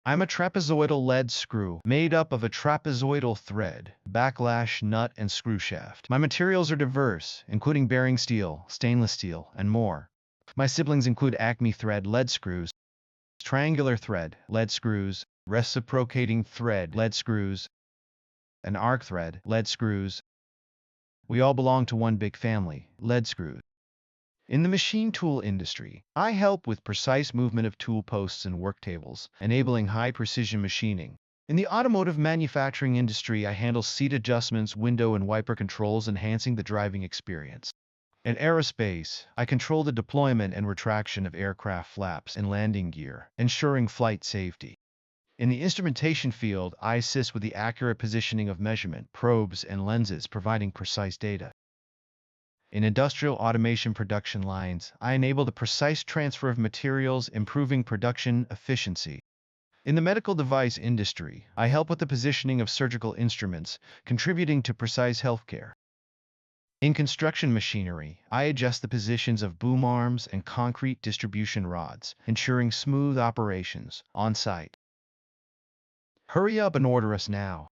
I'm a trapezoidal lead screw made up of a trapezoidal thread, backlash, nut, and screw shaft. My materials are diverse, including bearing steel, stainless steel, and more. My siblings include Acme thread lead screws, triangular thread lead screws, reciprocating thread lead screws, and arc thread lead screws. We all belong to one big family, lead screws. In the machine tool industry, I help with precise movement of tool posts and work tables, enabling high-precision machining. In the automotive manufacturing industry, I handle seat adjustments, window and wiper controls, enhancing the driving experience. In aerospace, I control the deployment and retraction of aircraft flaps and landing gear, ensuring flight safety. In the instrumentation field, I assist with the accurate positioning of measurement, probes, and lenses, providing precise data. In industrial automation production lines, I enable the precise transfer of materials, improving production efficiency. In the medical device industry, I help with the positioning of surgical instruments, contributing to precise healthcare. In construction machinery, I adjust the positions of boom arms and concrete distribution rods, ensuring smooth operations on site. Hurry up and order us now.